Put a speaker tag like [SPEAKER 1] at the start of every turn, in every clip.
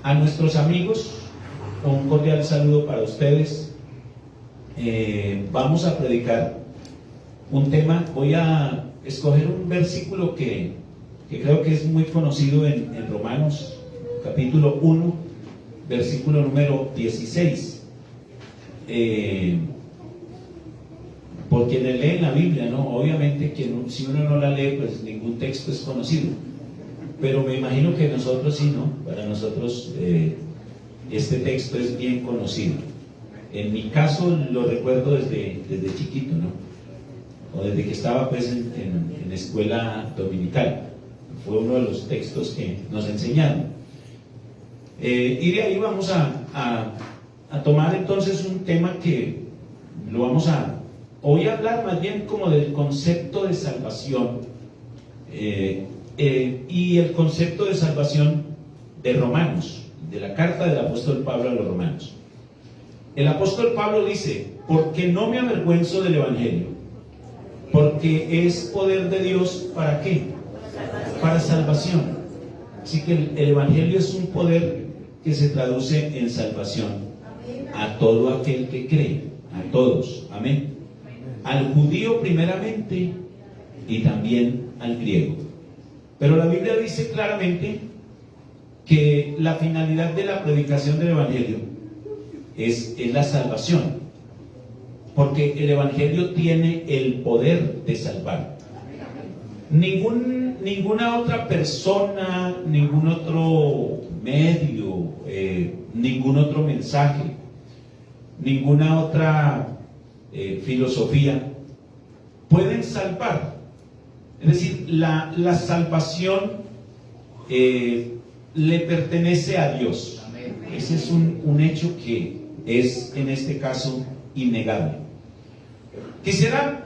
[SPEAKER 1] A nuestros amigos, un cordial saludo para ustedes. Vamos a predicar un tema. Voy a escoger un versículo que creo que es muy conocido en Romanos, capítulo 1, versículo número 16. Por quienes leen la Biblia, ¿no? Obviamente que si uno no la lee, pues ningún texto es conocido. Pero me imagino que nosotros sí, ¿no? Para nosotros este texto es bien conocido. En mi caso lo recuerdo desde chiquito, ¿no? O desde que estaba pues en escuela dominical. Fue uno de los textos que nos enseñaron. Y de ahí vamos a tomar entonces un tema que lo vamos a... Voy a hablar más bien como del concepto de salvación. Y el concepto de salvación de Romanos, de la carta del apóstol Pablo a los Romanos. El apóstol Pablo dice: porque no me avergüenzo del evangelio, porque es poder de Dios. ¿Para qué? Para salvación. Así que el evangelio es un poder que se traduce en salvación a todo aquel que cree, a todos, amén. Al judío primeramente y también al griego. Pero la Biblia dice claramente que la finalidad de la predicación del evangelio es la salvación, porque el evangelio tiene el poder de salvar. Ninguna otra persona, ningún otro medio, ningún otro mensaje, ninguna otra filosofía pueden salvar. Es decir, la salvación le pertenece a Dios. Ese es un hecho que es en este caso innegable. Quisiera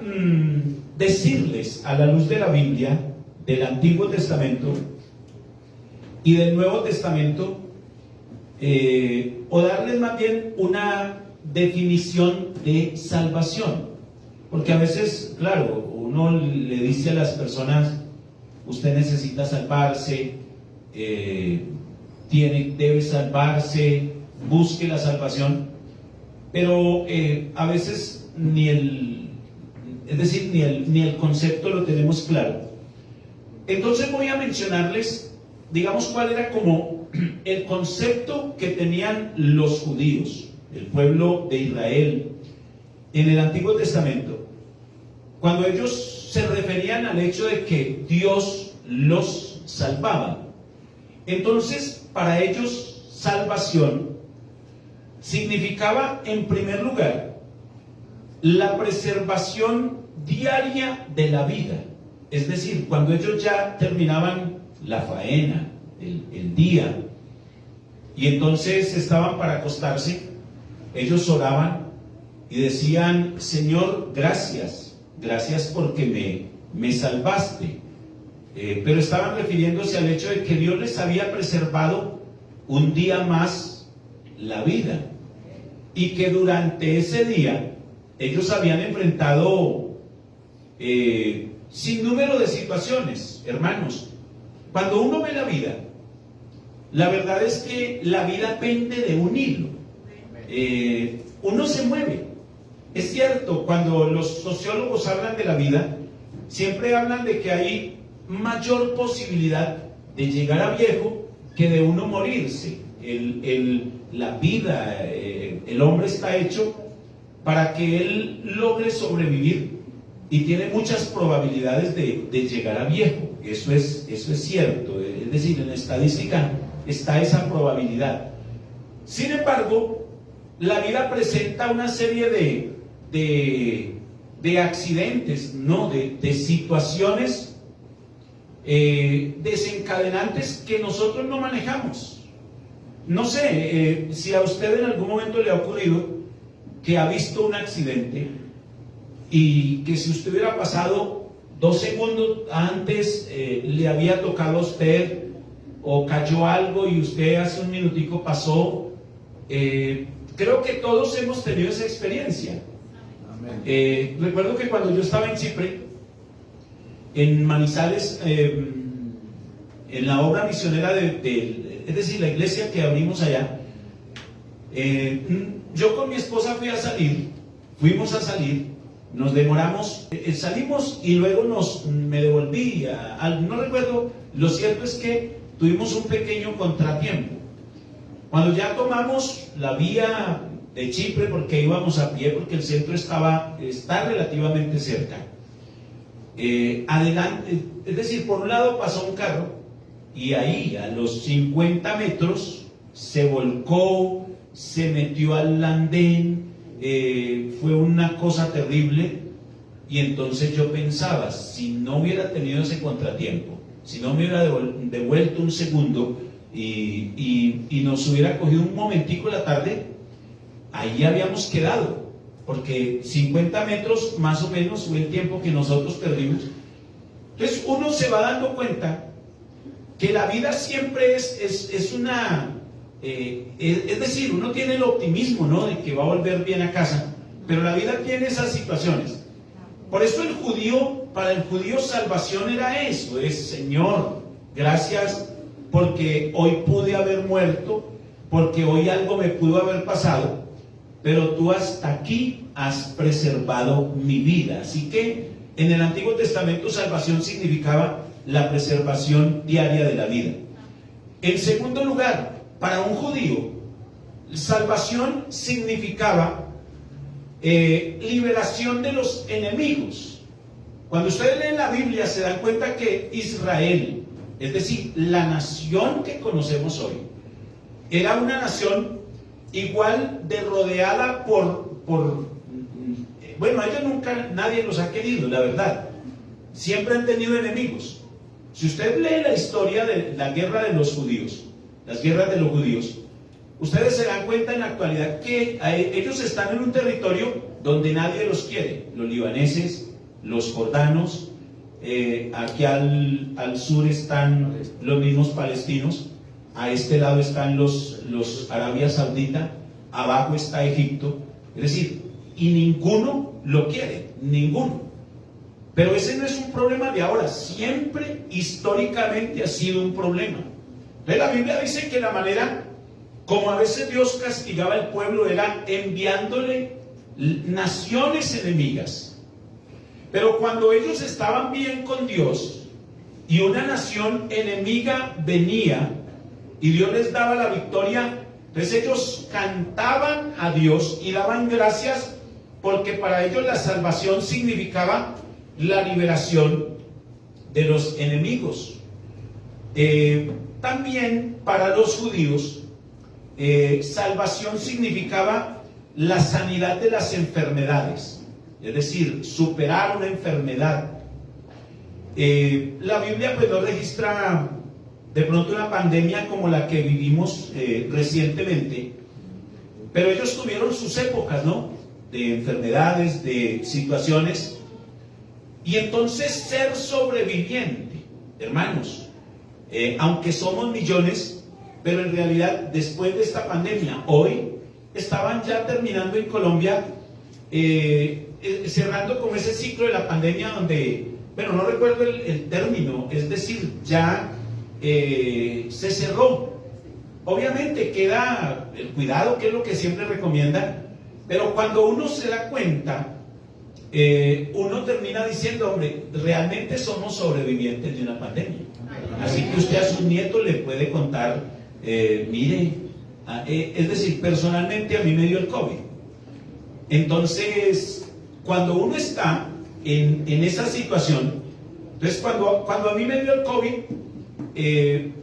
[SPEAKER 1] decirles, a la luz de la Biblia, del Antiguo Testamento y del Nuevo Testamento, o darles más bien una definición de salvación. Porque a veces, claro, uno le dice a las personas: usted necesita salvarse, debe salvarse, busque la salvación. Pero a veces ni el concepto lo tenemos claro. Entonces voy a mencionarles, digamos, cuál era como el concepto que tenían los judíos, el pueblo de Israel, en el Antiguo Testamento, cuando ellos se referían al hecho de que Dios los salvaba. Entonces, para ellos, salvación significaba, en primer lugar, la preservación diaria de la vida. Es decir, cuando ellos ya terminaban la faena, el día, y entonces estaban para acostarse, ellos oraban y decían: Señor, gracias porque me salvaste. Pero estaban refiriéndose al hecho de que Dios les había preservado un día más la vida, y que durante ese día ellos habían enfrentado sin número de situaciones. Hermanos, cuando uno ve la vida, la verdad es que la vida pende de un hilo. Uno se mueve. Es cierto, cuando los sociólogos hablan de la vida, siempre hablan de que hay mayor posibilidad de llegar a viejo que de uno morirse. La vida, el hombre está hecho para que él logre sobrevivir y tiene muchas probabilidades de llegar a viejo. Eso es cierto. Es decir, en la estadística está esa probabilidad. Sin embargo, la vida presenta una serie de accidentes, ¿no? de situaciones desencadenantes que nosotros no manejamos. No sé si a usted en algún momento le ha ocurrido que ha visto un accidente y que si usted hubiera pasado 2 segundos antes le había tocado a usted, o cayó algo y usted hace un minutico pasó. Creo que todos hemos tenido esa experiencia. Recuerdo que cuando yo estaba en Chipre, en Manizales, en la obra misionera es decir, la iglesia que abrimos allá, yo con mi esposa fuimos a salir, nos demoramos, salimos y luego me devolví, no recuerdo, lo cierto es que tuvimos un pequeño contratiempo. Cuando ya tomamos la vía de Chipre, porque íbamos a pie, porque el centro está relativamente cerca, adelante, es decir, por un lado pasó un carro y ahí a los 50 metros se volcó, se metió al andén, fue una cosa terrible. Y entonces yo pensaba, si no hubiera tenido ese contratiempo, si no me hubiera devuelto un segundo y nos hubiera cogido un momentico la tarde, ahí habíamos quedado, porque 50 metros más o menos fue el tiempo que nosotros perdimos. Entonces uno se va dando cuenta que la vida siempre es una... es decir, uno tiene el optimismo, ¿no?, de que va a volver bien a casa, pero la vida tiene esas situaciones. Por eso para el judío salvación era eso, es: Señor, gracias porque hoy pude haber muerto, porque hoy algo me pudo haber pasado, pero tú hasta aquí has preservado mi vida. Así que en el Antiguo Testamento salvación significaba la preservación diaria de la vida. En segundo lugar, para un judío, salvación significaba liberación de los enemigos. Cuando ustedes leen la Biblia se dan cuenta que Israel, es decir, la nación que conocemos hoy, era una nación igual de rodeada bueno, ellos nadie los ha querido, la verdad. Siempre han tenido enemigos. Si usted lee la historia de la guerra de los judíos, las guerras de los judíos, ustedes se dan cuenta en la actualidad que ellos están en un territorio donde nadie los quiere. Los libaneses, los jordanos, aquí al sur están los mismos palestinos, a este lado están los Arabia Saudita, abajo está Egipto, es decir, y ninguno lo quiere, ninguno. Pero ese no es un problema de ahora, siempre históricamente ha sido un problema. Entonces la Biblia dice que la manera como a veces Dios castigaba al pueblo era enviándole naciones enemigas. Pero cuando ellos estaban bien con Dios y una nación enemiga venía y Dios les daba la victoria, entonces ellos cantaban a Dios y daban gracias, porque para ellos la salvación significaba la liberación de los enemigos. También para los judíos, salvación significaba la sanidad de las enfermedades, es decir, superar una enfermedad. La Biblia pues no registra de pronto una pandemia como la que vivimos recientemente, pero ellos tuvieron sus épocas, ¿no?, de enfermedades, de situaciones. Y entonces ser sobreviviente, hermanos, aunque somos millones, pero en realidad después de esta pandemia, hoy estaban ya terminando en Colombia, cerrando con ese ciclo de la pandemia donde, bueno, no recuerdo el término, es decir, ya se cerró. Obviamente queda el cuidado, que es lo que siempre recomienda, pero cuando uno se da cuenta, uno termina diciendo: hombre, realmente somos sobrevivientes de una pandemia. Así que usted a sus nietos le puede contar, mire, es decir, personalmente a mí me dio el COVID. Entonces, cuando uno está en esa situación, entonces cuando a mí me dio el COVID,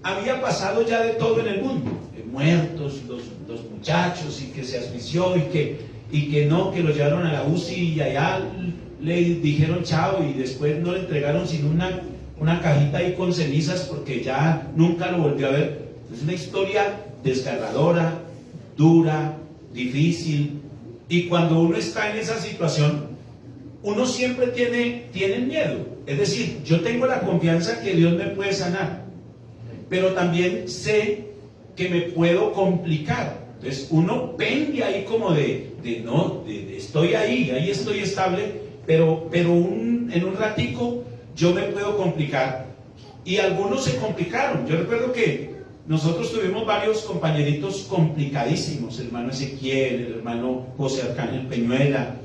[SPEAKER 1] había pasado ya de todo en el mundo, muertos los muchachos, y que se asfixió, y que no, que lo llevaron a la UCI y allá le dijeron chao, y después no le entregaron sino una cajita ahí con cenizas, porque ya nunca lo volvió a ver. Es una historia desgarradora, dura, difícil, y cuando uno está en esa situación, uno siempre tiene miedo. Es decir, yo tengo la confianza que Dios me puede sanar, pero también sé que me puedo complicar. Entonces uno pende ahí como estoy ahí estoy estable, pero en un ratico yo me puedo complicar. Y algunos se complicaron. Yo recuerdo que nosotros tuvimos varios compañeritos complicadísimos, el hermano Ezequiel, el hermano José Arcángel Peñuela,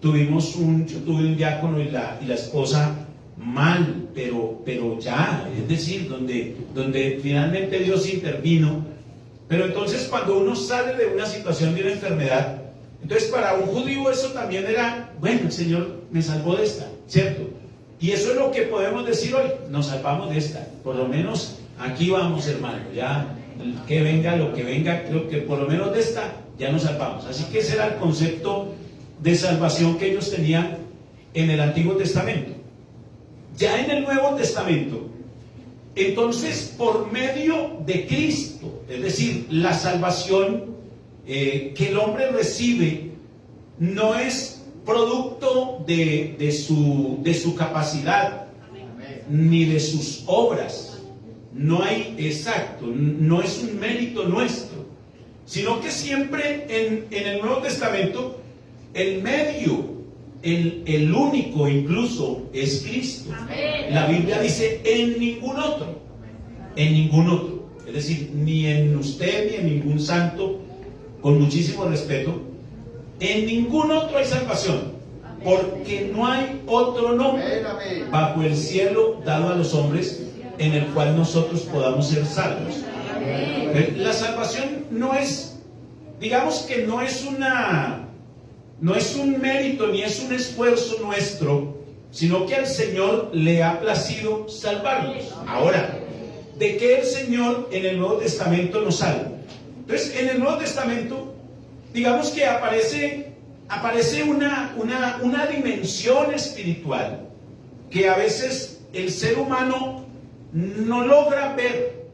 [SPEAKER 1] yo tuve un diácono y la esposa mal, pero ya, es decir, donde finalmente Dios intervino. Pero entonces cuando uno sale de una situación de una enfermedad, entonces para un judío eso también era, bueno, el Señor me salvó de esta, ¿cierto? Y eso es lo que podemos decir hoy, nos salvamos de esta, por lo menos aquí vamos, hermano, ya que venga lo que venga, creo que por lo menos de esta ya nos salvamos. Así que ese era el concepto de salvación que ellos tenían en el Antiguo Testamento. Ya en el Nuevo Testamento, entonces por medio de Cristo, es decir, la salvación que el hombre recibe no es producto de su capacidad ni de sus obras, no hay exacto, no es un mérito nuestro, sino que siempre en el Nuevo Testamento el medio, el único incluso es Cristo. La Biblia dice en ningún otro, es decir, ni en usted ni en ningún santo, con muchísimo respeto, en ningún otro hay salvación, porque no hay otro nombre bajo el cielo dado a los hombres en el cual nosotros podamos ser salvos. La salvación no es, digamos que no es un mérito ni es un esfuerzo nuestro, sino que al Señor le ha placido salvarnos. Ahora, ¿de qué el Señor en el Nuevo Testamento nos salva? Entonces, en el Nuevo Testamento, digamos que aparece una dimensión espiritual que a veces el ser humano no logra ver.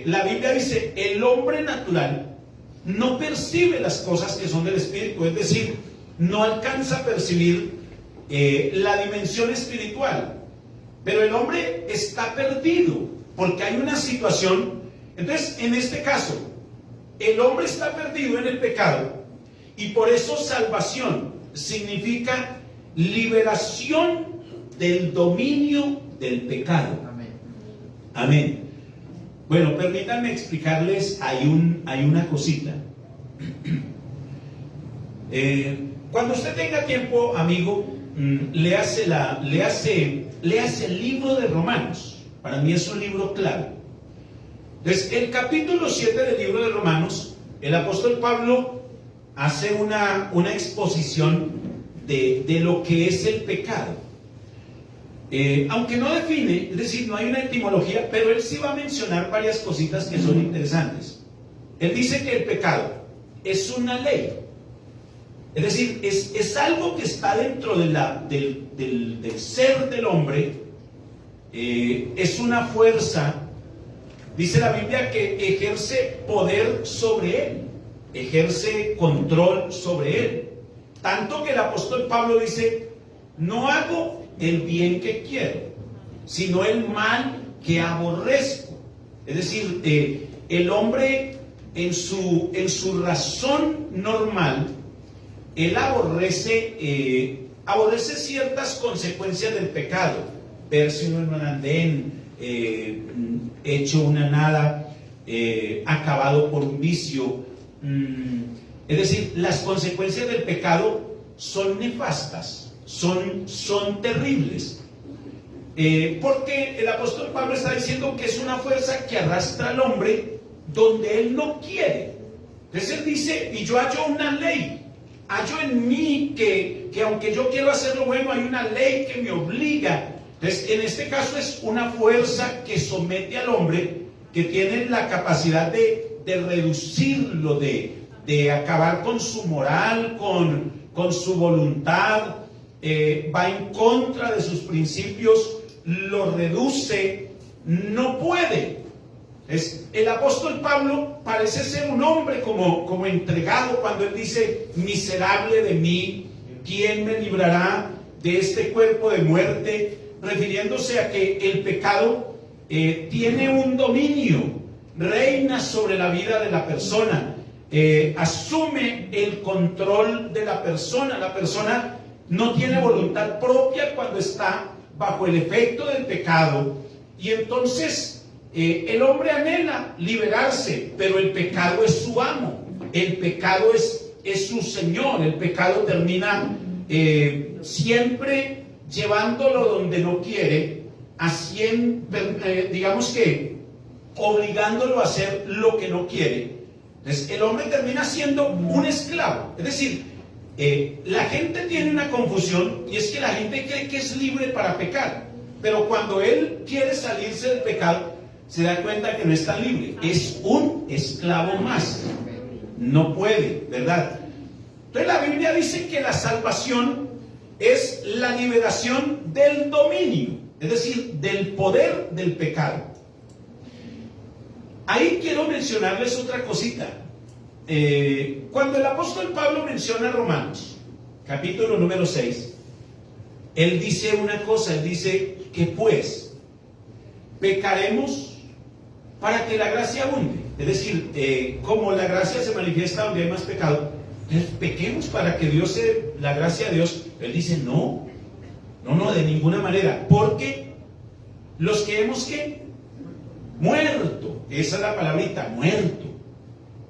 [SPEAKER 1] La Biblia dice, el hombre natural no percibe las cosas que son del Espíritu, es decir, no alcanza a percibir la dimensión espiritual, pero el hombre está perdido porque hay una situación. Entonces, en este caso, el hombre está perdido en el pecado y por eso salvación significa liberación del dominio del pecado. Amén. Bueno, permítanme explicarles, hay una cosita. Cuando usted tenga tiempo, amigo, léase el libro de Romanos. Para mí es un libro clave. Entonces, el capítulo 7 del libro de Romanos, el apóstol Pablo hace una exposición de lo que es el pecado. Aunque no define, es decir, no hay una etimología, pero él sí va a mencionar varias cositas que son interesantes. Él dice que el pecado es una ley. Es decir, es algo que está dentro del ser del hombre, es una fuerza, dice la Biblia, que ejerce poder sobre él, ejerce control sobre él. Tanto que el apóstol Pablo dice, no hago el bien que quiero, sino el mal que aborrezco. Es decir, el hombre en su razón normal, él aborrece ciertas consecuencias del pecado. Verse uno en un andén, hecho una nada, acabado por un vicio. Es decir, las consecuencias del pecado son nefastas, son terribles. Porque el apóstol Pablo está diciendo que es una fuerza que arrastra al hombre donde él no quiere. Entonces él dice, y yo hallo una ley. Hallo en mí que aunque yo quiero hacer lo bueno, hay una ley que me obliga. Entonces, en este caso es una fuerza que somete al hombre, que tiene la capacidad de reducirlo, de acabar con su moral, con su voluntad, va en contra de sus principios, lo reduce, no puede. El apóstol Pablo parece ser un hombre como entregado cuando él dice, miserable de mí, ¿quién me librará de este cuerpo de muerte? Refiriéndose a que el pecado tiene un dominio, reina sobre la vida de la persona, asume el control de la persona no tiene voluntad propia cuando está bajo el efecto del pecado, y entonces El hombre anhela liberarse, pero el pecado es su amo, el pecado es su señor, el pecado termina siempre llevándolo donde no quiere, digamos que obligándolo a hacer lo que no quiere. Entonces el hombre termina siendo un esclavo. Es decir, la gente tiene una confusión, y es que la gente cree que es libre para pecar, pero cuando él quiere salirse del pecado se da cuenta que no está libre, es un esclavo más, no puede, ¿verdad? Entonces la Biblia dice que la salvación es la liberación del dominio, es decir, del poder del pecado. Ahí quiero mencionarles otra cosita. Cuando el apóstol Pablo menciona Romanos, capítulo número 6, él dice una cosa, él dice que pues pecaremos para que la gracia abunde. Es decir, como la gracia se manifiesta donde hay más pecado, entonces pequemos para que la gracia de Dios. Él dice no, de ninguna manera, porque los que hemos ¿qué? Muerto, esa es la palabrita,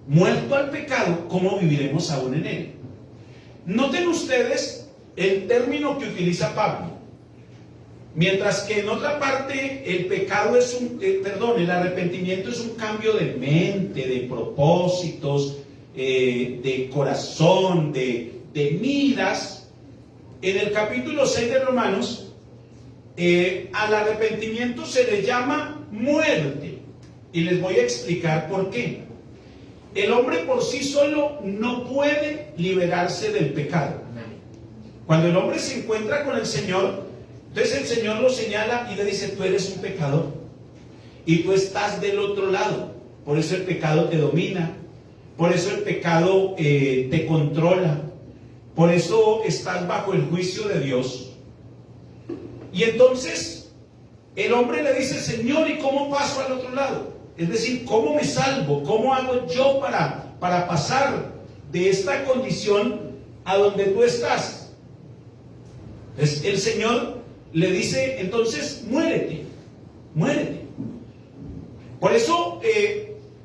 [SPEAKER 1] muerto al pecado, ¿cómo viviremos aún en él? Noten ustedes el término que utiliza Pablo. Mientras que en otra parte el pecado es el arrepentimiento es un cambio de mente, de propósitos, de corazón, de miras. En el capítulo 6 de Romanos, al arrepentimiento se le llama muerte. Y les voy a explicar por qué. El hombre por sí solo no puede liberarse del pecado. Cuando el hombre se encuentra con el Señor, entonces el Señor lo señala y le dice: tú eres un pecador y tú estás del otro lado. Por eso el pecado te domina, por eso el pecado te controla, por eso estás bajo el juicio de Dios. Y entonces el hombre le dice: Señor, ¿y cómo paso al otro lado? Es decir, ¿cómo me salvo? ¿Cómo hago yo para pasar de esta condición a donde tú estás? Entonces el Señor le dice: entonces muérete. Por eso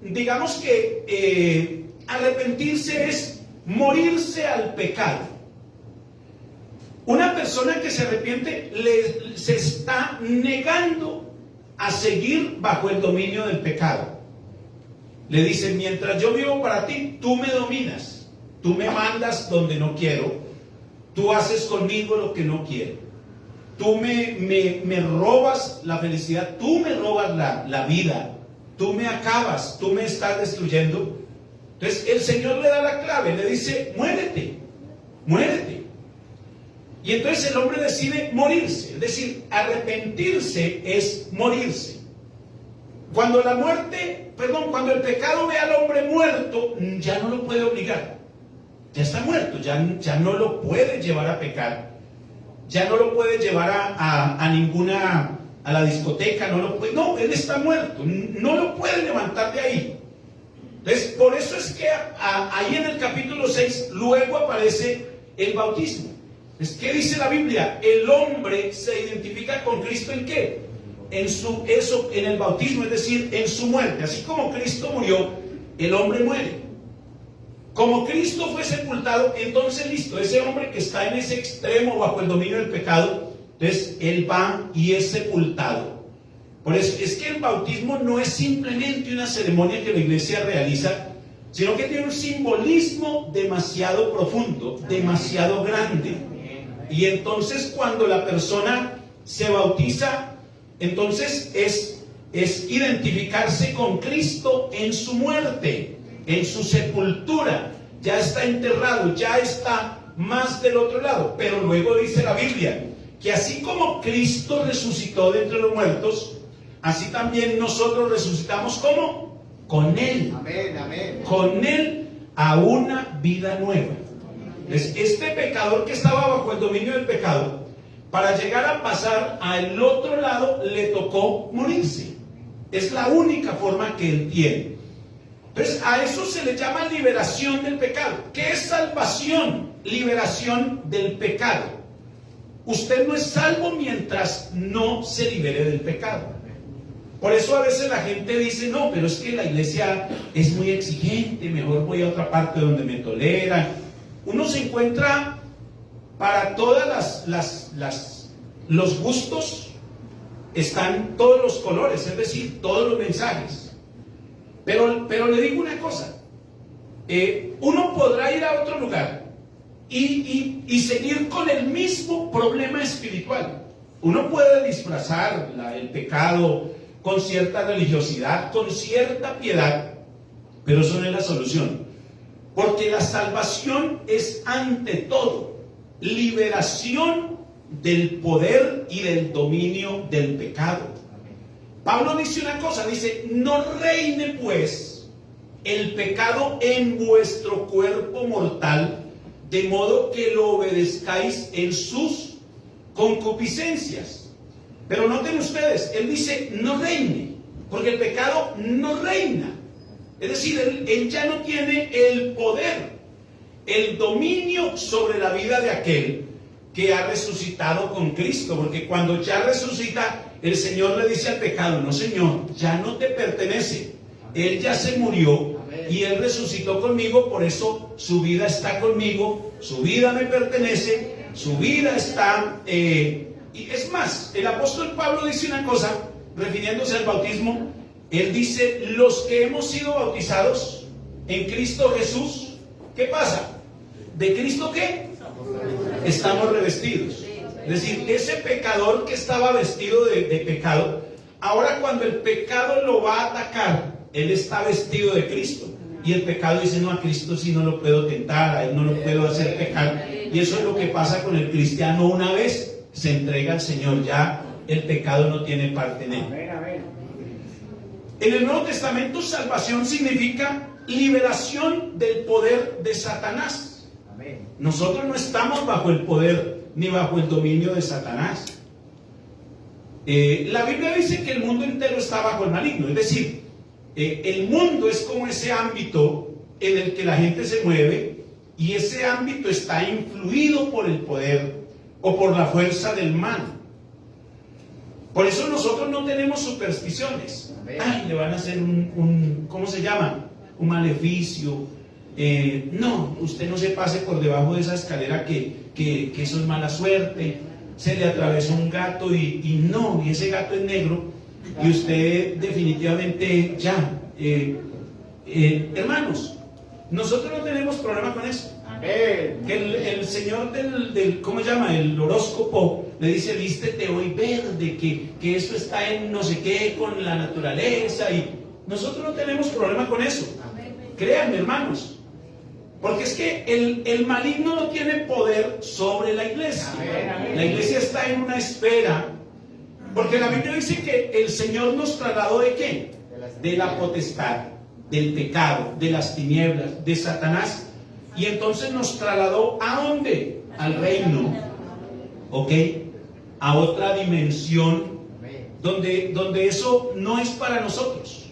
[SPEAKER 1] digamos que arrepentirse es morirse al pecado. Una persona que se arrepiente se está negando a seguir bajo el dominio del pecado. Le dice: mientras yo vivo para ti, tú me dominas, tú me mandas donde no quiero, tú haces conmigo lo que no quiero. Tú me robas la felicidad, tú me robas la vida, tú me acabas, tú me estás destruyendo. Entonces el Señor le da la clave, le dice: muérete. Y entonces el hombre decide morirse, es decir, arrepentirse es morirse. Cuando el pecado ve al hombre muerto, ya no lo puede obligar, ya está muerto, ya no lo puede llevar a pecar. Ya no lo puede llevar a la discoteca, no, él está muerto, no lo puede levantar de ahí. Entonces, por eso es que ahí en el capítulo 6 luego aparece el bautismo. Entonces, ¿qué dice la Biblia? El hombre se identifica con Cristo ¿en qué? En el bautismo, es decir, en su muerte. Así como Cristo murió, el hombre muere. Como Cristo fue sepultado, entonces listo, ese hombre que está en ese extremo bajo el dominio del pecado, entonces él va y es sepultado. Por eso es que el bautismo no es simplemente una ceremonia que la iglesia realiza, sino que tiene un simbolismo demasiado profundo, demasiado grande. Y entonces cuando la persona se bautiza, entonces es identificarse con Cristo en su muerte, en su sepultura. Ya está enterrado, ya está más del otro lado. Pero luego dice la Biblia que así como Cristo resucitó de entre los muertos, así también nosotros resucitamos ¿cómo? Con Él. Amén. Con Él a una vida nueva. Entonces, este pecador que estaba bajo el dominio del pecado, para llegar a pasar al otro lado le tocó morirse. Es la única forma que él tiene. Entonces a eso se le llama liberación del pecado. ¿Qué es salvación? Liberación del pecado. Usted no es salvo mientras no se libere del pecado. Por eso a veces la gente dice, no, pero es que la iglesia es muy exigente, mejor voy a otra parte donde me toleran. Uno se encuentra para todas los gustos, están todos los colores, es decir, todos los mensajes. Pero le digo una cosa, uno podrá ir a otro lugar y seguir con el mismo problema espiritual. Uno puede disfrazar el pecado con cierta religiosidad, con cierta piedad, pero eso no es la solución. Porque la salvación es ante todo liberación del poder y del dominio del pecado. Pablo dice una cosa, dice, no reine pues el pecado en vuestro cuerpo mortal, de modo que lo obedezcáis en sus concupiscencias. Pero noten ustedes, él dice no reine, porque el pecado no reina. Es decir, él ya no tiene el poder, el dominio sobre la vida de aquel que ha resucitado con Cristo. Porque cuando ya resucita, el Señor le dice al pecado, no Señor, ya no te pertenece. Él ya se murió y Él resucitó conmigo, por eso su vida está conmigo, su vida me pertenece, su vida está... y es más, el apóstol Pablo dice una cosa, refiriéndose al bautismo, él dice, los que hemos sido bautizados en Cristo Jesús, ¿qué pasa? ¿De Cristo qué? Estamos revestidos. Es decir, ese pecador que estaba vestido de pecado, ahora cuando el pecado lo va a atacar, él está vestido de Cristo. Y el pecado dice, no, a Cristo sí no lo puedo tentar, a él no lo puedo hacer pecar. Y eso es lo que pasa con el cristiano una vez se entrega al Señor, ya el pecado no tiene parte en él. En el Nuevo Testamento, salvación significa liberación del poder de Satanás. Nosotros no estamos bajo el poder ni bajo el dominio de Satanás. La Biblia dice que el mundo entero está bajo el maligno, es decir, el mundo es como ese ámbito en el que la gente se mueve y ese ámbito está influido por el poder o por la fuerza del mal. Por eso nosotros no tenemos supersticiones. Ay, le van a hacer ¿cómo se llama? Un maleficio. No, usted no se pase por debajo de esa escalera que eso es mala suerte. Se le atravesó un gato y ese gato es negro y usted definitivamente ya. Hermanos, nosotros no tenemos problema con eso. Que el señor ¿cómo se llama? El horóscopo le dice, vístete hoy verde, que eso está en no sé qué con la naturaleza, y nosotros no tenemos problema con eso. Créanme, hermanos, porque es que el maligno no tiene poder sobre la iglesia. La iglesia está en una esfera, porque la Biblia dice que el Señor nos trasladó ¿de qué? De la potestad, del pecado, de las tinieblas, de Satanás. Y entonces nos trasladó ¿a dónde? Al reino, ¿ok? A otra dimensión donde eso no es para nosotros.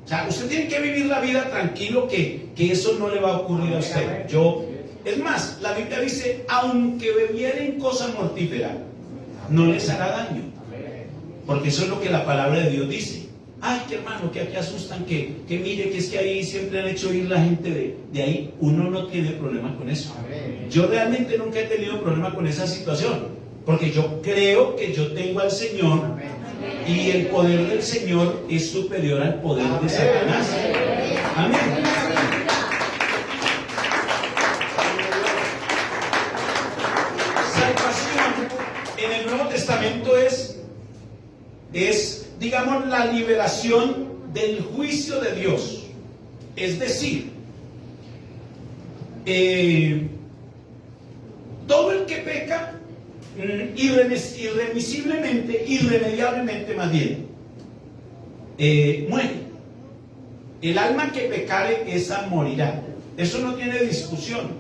[SPEAKER 1] O sea, usted tiene que vivir la vida tranquilo que eso no le va a ocurrir a usted. Es más, la Biblia dice, aunque bebieren cosa mortífera, no les hará daño. Porque eso es lo que la palabra de Dios dice. Ay, que hermano, que aquí asustan, que mire, que es que ahí siempre han hecho ir la gente de ahí. Uno no tiene problema con eso. Yo realmente nunca he tenido problema con esa situación, porque yo creo que yo tengo al Señor y el poder del Señor es superior al poder de Satanás. Amén. Salvación en el Nuevo Testamento es digamos, la liberación del juicio de Dios. Es decir, todo el que peca irremediablemente más bien, muere. El alma que pecare, esa morirá. Eso no tiene discusión.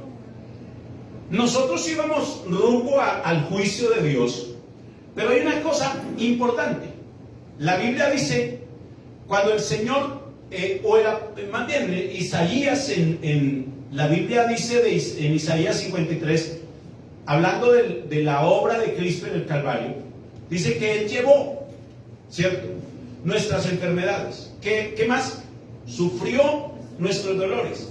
[SPEAKER 1] Nosotros íbamos rumbo al juicio de Dios, pero hay una cosa importante. La Biblia dice, cuando el Señor, más bien Isaías, en la Biblia dice en Isaías 53, hablando de la obra de Cristo en el Calvario, dice que Él llevó, ¿cierto? nuestras enfermedades. ¿Qué más? Sufrió nuestros dolores.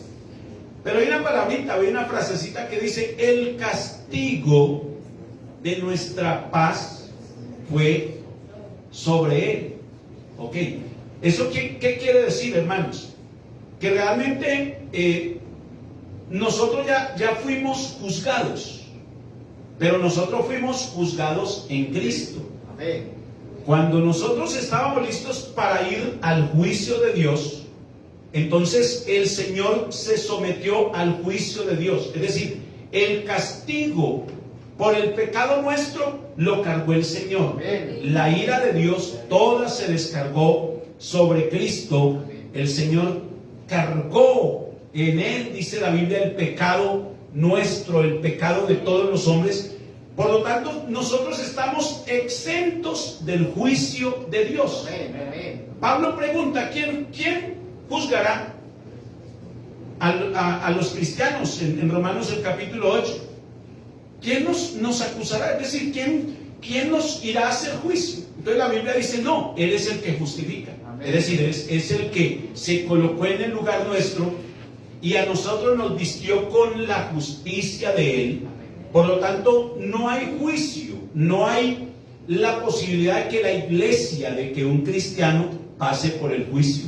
[SPEAKER 1] Pero hay una palabrita, hay una frasecita que dice: el castigo de nuestra paz fue sobre él. Ok, ¿eso qué quiere decir, hermanos? Que realmente nosotros ya fuimos juzgados, pero nosotros fuimos juzgados en Cristo. Amén. Cuando nosotros estábamos listos para ir al juicio de Dios, entonces el Señor se sometió al juicio de Dios. Es decir, el castigo por el pecado nuestro lo cargó el Señor. La ira de Dios toda se descargó sobre Cristo. El Señor cargó en él, dice la Biblia, el pecado nuestro, el pecado de todos los hombres. Por lo tanto, nosotros estamos exentos del juicio de Dios. Pablo pregunta: ¿quién juzgará a los cristianos? En Romanos el capítulo 8. ¿Quién nos acusará? Es decir, ¿quién nos irá a hacer juicio? Entonces la Biblia dice: no, Él es el que justifica. Amén. Es decir, es el que se colocó en el lugar nuestro y a nosotros nos vistió con la justicia de Él. Por lo tanto, no hay juicio, no hay la posibilidad de que la iglesia, de que un cristiano pase por el juicio.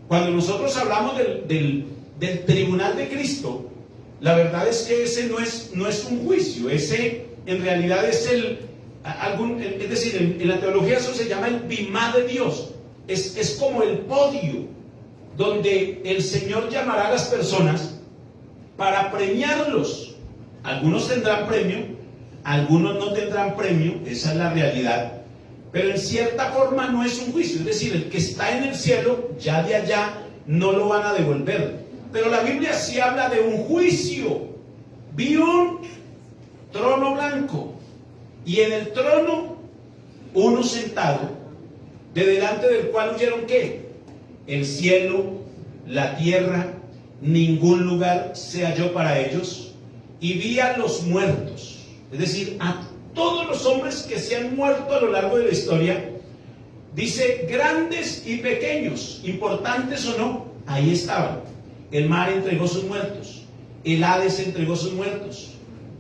[SPEAKER 1] Cuando nosotros hablamos del tribunal de Cristo, la verdad es que ese no es un juicio, ese en realidad es es decir, en la teología eso se llama el bimá de Dios. Es como el podio donde el Señor llamará a las personas para premiarlos. Algunos tendrán premio, algunos no tendrán premio, esa es la realidad. Pero en cierta forma no es un juicio, es decir, el que está en el cielo, ya de allá no lo van a devolver. Pero la Biblia sí habla de un juicio. Vi un trono blanco y en el trono uno sentado, de delante del cual huyeron ¿qué? El cielo, la tierra, ningún lugar se halló para ellos. Y vi a los muertos, es decir, a todos los hombres que se han muerto a lo largo de la historia. Dice: grandes y pequeños, importantes o no, ahí estaban. El mar entregó sus muertos, el Hades entregó sus muertos,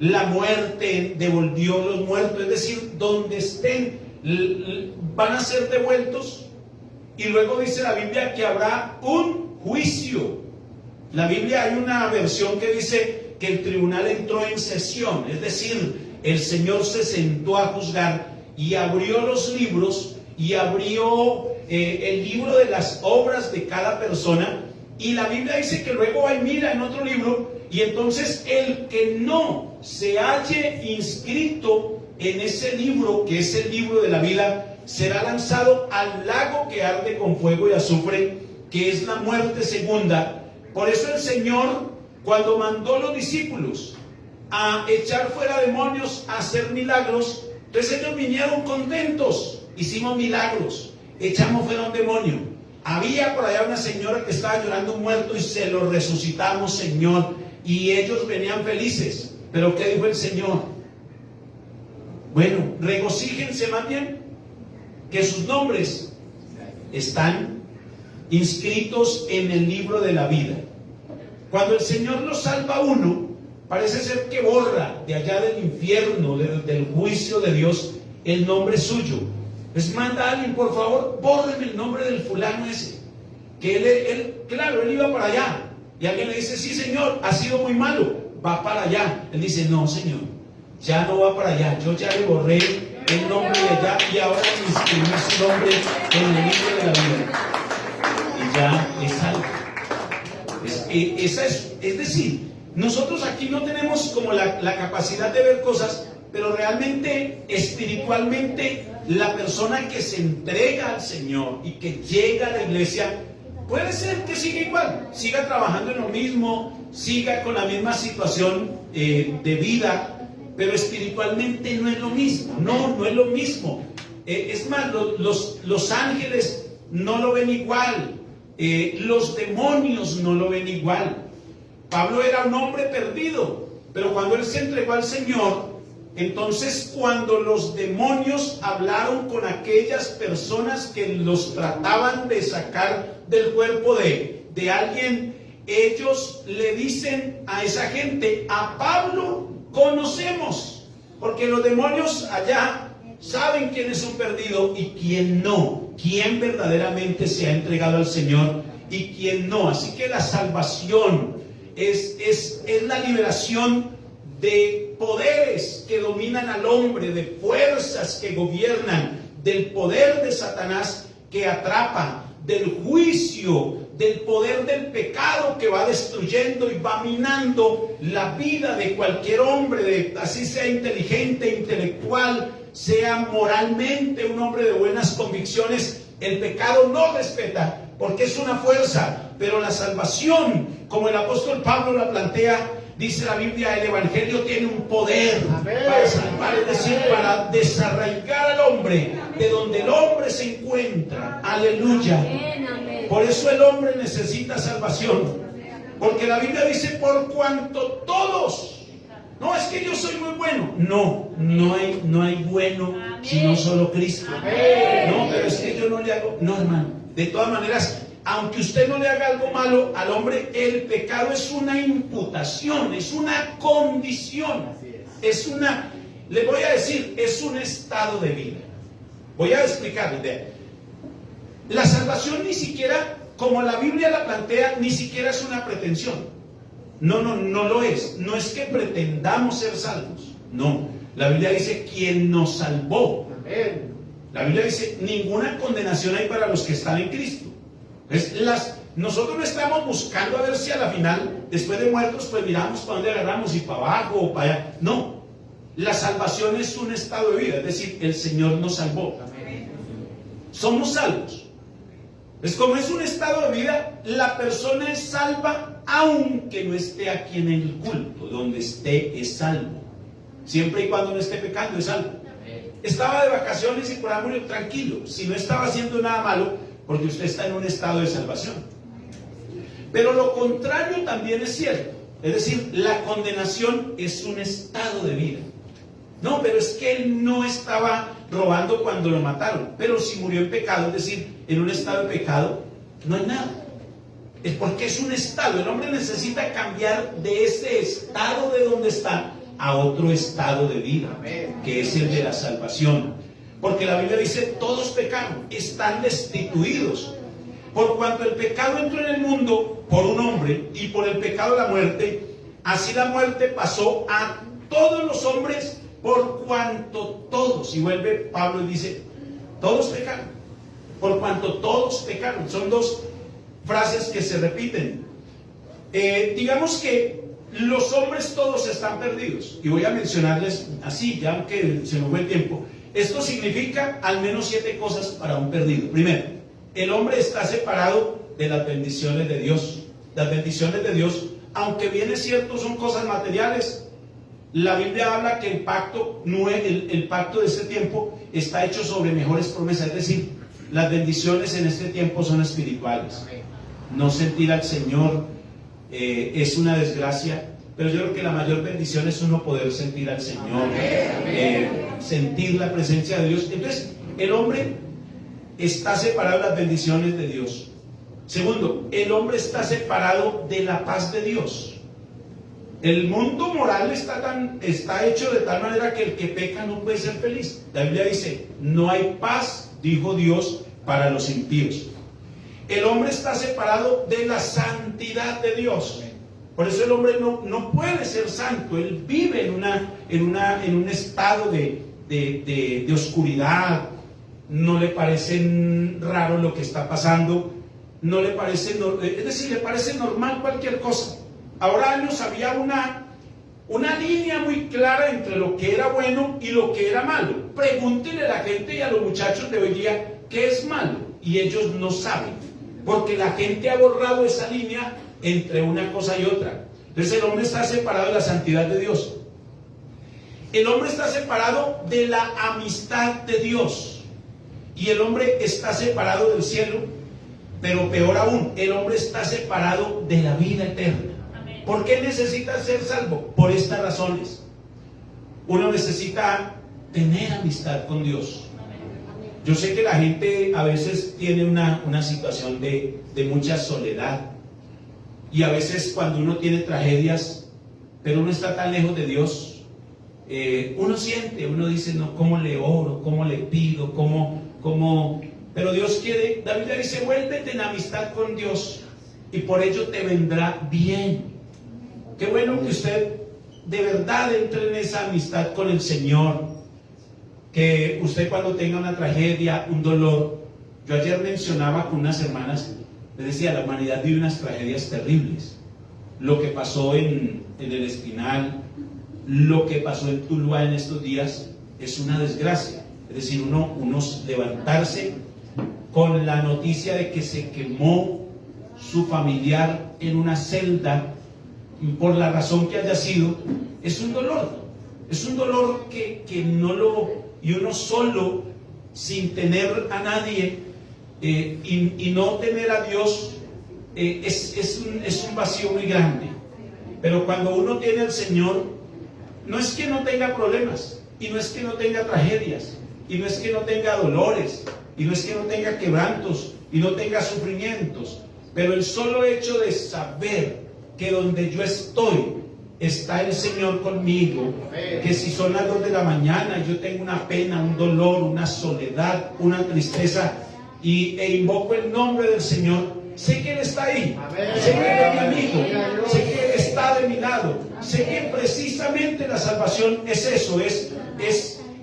[SPEAKER 1] la muerte devolvió los muertos. Es decir, donde estén van a ser devueltos. Y luego dice la Biblia que habrá un juicio. La Biblia, hay una versión que dice que el tribunal entró en sesión, es decir, el Señor se sentó a juzgar y abrió los libros y abrió el libro de las obras de cada persona. Y la Biblia dice que luego va y mira en otro libro, y entonces el que no se halle inscrito en ese libro, que es el libro de la vida, será lanzado al lago que arde con fuego y azufre, que es la muerte segunda. Por eso el Señor, cuando mandó a los discípulos a echar fuera demonios, a hacer milagros, entonces ellos vinieron contentos. Hicimos milagros, echamos fuera un demonio. Había por allá una señora que estaba llorando un muerto y se lo resucitamos, Señor. Y ellos venían felices. Pero ¿qué dijo el Señor? Bueno, regocíjense más bien que sus nombres están inscritos en el libro de la vida. Cuando el Señor lo salva a uno, parece ser que borra de allá del infierno, del juicio de Dios, el nombre suyo. Les manda a alguien: por favor, bórreme el nombre del fulano ese. Que él iba para allá. Y alguien le dice: sí, Señor, ha sido muy malo, va para allá. Él dice: no, Señor, ya no va para allá. Yo ya le borré el nombre de allá y ahora le inscribí su nombre en el libro de la vida. Y ya es salvo. Es decir, nosotros aquí no tenemos como la capacidad de ver cosas, pero realmente, espiritualmente, la persona que se entrega al Señor y que llega a la iglesia, puede ser que siga igual, siga trabajando en lo mismo, siga con la misma situación de vida, pero espiritualmente no es lo mismo. No es lo mismo. Es más, los ángeles no lo ven igual. Los demonios no lo ven igual. Pablo era un hombre perdido, pero cuando él se entregó al Señor, Entonces, cuando los demonios hablaron con aquellas personas que los trataban de sacar del cuerpo de alguien, ellos le dicen a esa gente: a Pablo conocemos, porque los demonios allá saben quién es un perdido y quién no, quién verdaderamente se ha entregado al Señor y quién no. Así que la salvación es la liberación de poderes que dominan al hombre, de fuerzas que gobiernan, del poder de Satanás que atrapa, del juicio, del poder del pecado que va destruyendo y va minando la vida de cualquier hombre, así sea inteligente, intelectual, sea moralmente un hombre de buenas convicciones. El pecado no respeta, porque es una fuerza, pero la salvación, como el apóstol Pablo la plantea, dice la Biblia, el Evangelio tiene un poder para salvar, es decir, para desarraigar al hombre de donde el hombre se encuentra. Aleluya. Por eso el hombre necesita salvación, porque la Biblia dice: por cuanto todos. No, es que yo soy muy bueno. No hay bueno sino solo Cristo. No, pero es que yo no le hago. No, hermano. De todas maneras, aunque usted no le haga algo malo al hombre, el pecado es una imputación, es una condición, le voy a decir, es un estado de vida. Voy a explicarle. La salvación ni siquiera, como la Biblia la plantea, ni siquiera es una pretensión. No lo es. No es que pretendamos ser salvos. No. La Biblia dice: quien nos salvó. La Biblia dice: ninguna condenación hay para los que están en Cristo. Nosotros no estamos buscando a ver si a la final, después de muertos, pues miramos para dónde agarramos, y para abajo o para allá. No. La salvación es un estado de vida. Es decir, el Señor nos salvó. Somos salvos. Es como es un estado de vida, la persona es salva aunque no esté aquí en el culto. Donde esté es salvo. Siempre y cuando no esté pecando es salvo. Estaba de vacaciones y por ahí murió, tranquilo. Si no estaba haciendo nada malo, porque usted está en un estado de salvación. Pero lo contrario también es cierto. Es decir, la condenación es un estado de vida. No, pero es que él no estaba robando cuando lo mataron. Pero si murió en pecado, es decir, en un estado de pecado, no hay nada. Es porque es un estado. El hombre necesita cambiar de ese estado de donde está a otro estado de vida, que es el de la salvación. Porque la Biblia dice: todos pecaron, están destituidos. Por cuanto el pecado entró en el mundo por un hombre, y por el pecado la muerte, así la muerte pasó a todos los hombres, por cuanto todos. Y vuelve Pablo y dice: todos pecaron. Por cuanto todos pecaron. Son dos frases que se repiten. Digamos que los hombres todos están perdidos. Y voy a mencionarles así, ya aunque se nos fue el tiempo. Esto significa al menos 7 cosas para un perdido. Primero, el hombre está separado de las bendiciones de Dios. Las bendiciones de Dios, aunque bien es cierto, son cosas materiales. La Biblia habla que el pacto de este tiempo está hecho sobre mejores promesas. Es decir, las bendiciones en este tiempo son espirituales. No sentir al Señor es una desgracia, pero yo creo que la mayor bendición es uno poder sentir al Señor, sentir la presencia de Dios. Entonces, el hombre está separado de las bendiciones de Dios. Segundo, el hombre está separado de la paz de Dios. El mundo moral está hecho de tal manera que el que peca no puede ser feliz. La Biblia dice: no hay paz, dijo Dios, para los impíos. El hombre está separado de la santidad de Dios. Por eso el hombre no puede ser santo. Él vive en un estado de oscuridad. No le parece raro lo que está pasando. No le parece, es decir, le parece normal cualquier cosa. Ahora años había una línea muy clara entre lo que era bueno y lo que era malo. Pregúntenle a la gente y a los muchachos de hoy día qué es malo, y ellos no saben, porque la gente ha borrado esa línea entre una cosa y otra. Entonces el hombre está separado de la santidad de Dios. El hombre está separado de la amistad de Dios. Y el hombre está separado del cielo. Pero peor aún, el hombre está separado de la vida eterna. ¿Por qué necesita ser salvo? Por estas razones. Uno necesita tener amistad con Dios. Yo sé que la gente a veces tiene una situación de mucha soledad. Y a veces cuando uno tiene tragedias, pero uno está tan lejos de Dios, uno siente, uno dice, no, ¿cómo le oro? ¿Cómo le pido? ¿Cómo? Pero Dios quiere, la Biblia dice, vuélvete en amistad con Dios y por ello te vendrá bien. Qué bueno que usted de verdad entre en esa amistad con el Señor. Que usted cuando tenga una tragedia, un dolor, yo ayer mencionaba con unas hermanas, les decía, la humanidad vive unas tragedias terribles. Lo que pasó en el Espinal, lo que pasó en Tuluá en estos días, es una desgracia. Es decir, uno levantarse con la noticia de que se quemó su familiar en una celda, por la razón que haya sido, es un dolor. Es un dolor que no lo... Y uno solo, sin tener a nadie y no tener a Dios, es un vacío muy grande. Pero cuando uno tiene al Señor, no es que no tenga problemas, y no es que no tenga tragedias, y no es que no tenga dolores, y no es que no tenga quebrantos, y no tenga sufrimientos, pero el solo hecho de saber que donde yo estoy, está el Señor conmigo, que si son las 2 de la mañana yo tengo una pena, un dolor, una soledad, una tristeza e invoco el nombre del Señor, sé que Él está ahí, sé que Él es mi amigo, sé que Él está de mi lado, sé que precisamente la salvación es eso, es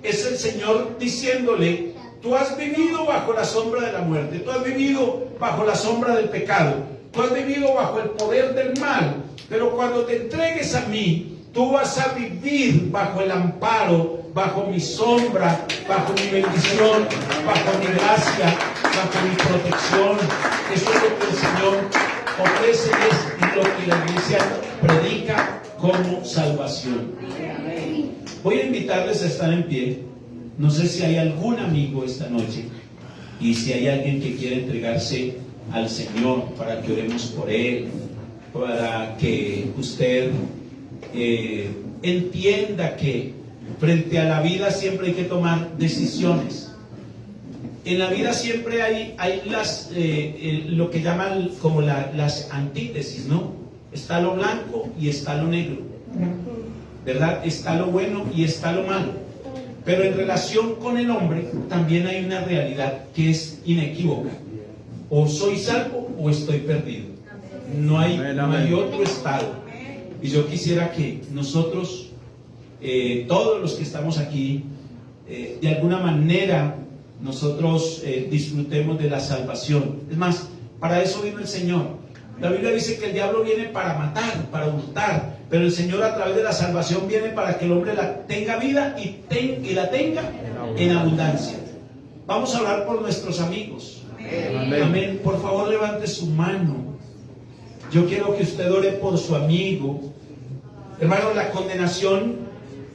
[SPEAKER 1] el Señor diciéndole, tú has vivido bajo la sombra de la muerte, tú has vivido bajo la sombra del pecado, tú has vivido bajo el poder del mal, pero cuando te entregues a mí, tú vas a vivir bajo el amparo, bajo mi sombra, bajo mi bendición, bajo mi gracia, bajo mi protección. Eso es lo que el Señor ofrece, es lo que la iglesia predica como salvación. Voy a invitarles a estar en pie. No sé si hay algún amigo esta noche y si hay alguien que quiere entregarse al Señor para que oremos por él, para que usted entienda que frente a la vida siempre hay que tomar decisiones. En la vida siempre hay las lo que llaman como las antítesis, ¿no? Está lo blanco y está lo negro, ¿verdad? Está lo bueno y está lo malo. Pero en relación con el hombre también hay una realidad que es inequívoca. O soy salvo o estoy perdido. No hay otro estado. Y yo quisiera que nosotros, todos los que estamos aquí, de alguna manera nosotros disfrutemos de la salvación. Es más, para eso vino el Señor. La Biblia dice que el diablo viene para matar, para hurtar, pero el Señor a través de la salvación viene para que el hombre la tenga vida y la tenga en abundancia. Vamos a orar por nuestros amigos. Amén. Por favor, levante su mano. Yo quiero que usted ore por su amigo. Hermano, la condenación,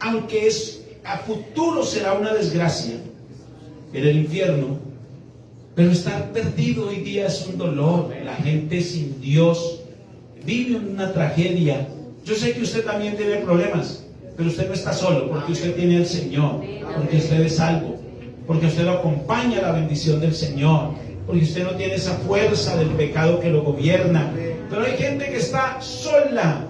[SPEAKER 1] aunque es a futuro será una desgracia en el infierno, pero estar perdido hoy día es un dolor. La gente sin Dios vive una tragedia. Yo sé que usted también tiene problemas, pero usted no está solo, porque usted tiene al Señor, porque usted es salvo, porque usted lo acompaña a la bendición del Señor, porque usted no tiene esa fuerza del pecado que lo gobierna. Pero hay gente que está sola,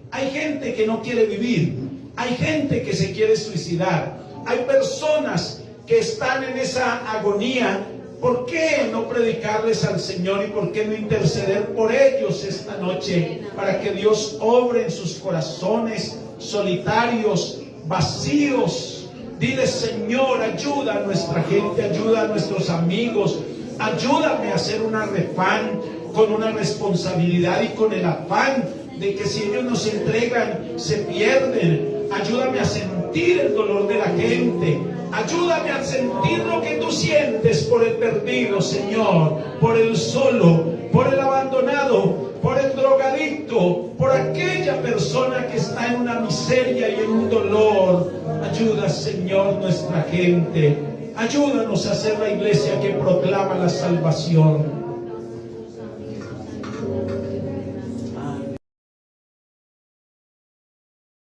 [SPEAKER 1] hay gente que no quiere vivir, hay gente que se quiere suicidar, hay personas que están en esa agonía. ¿Por qué no predicarles al Señor y por qué no interceder por ellos esta noche para que Dios obre en sus corazones solitarios, vacíos? Dile: Señor, ayuda a nuestra gente, ayuda a nuestros amigos, ayúdame a hacer una refán con una responsabilidad y con el afán de que si ellos nos entregan se pierden. Ayúdame a sentir el dolor de la gente. Ayúdame a sentir lo que tú sientes por el perdido, Señor, por el solo, por el abandonado, por el drogadicto, por aquella persona que está en una miseria y en un dolor. Ayuda, Señor, nuestra gente. Ayúdanos a ser la iglesia que proclama la salvación.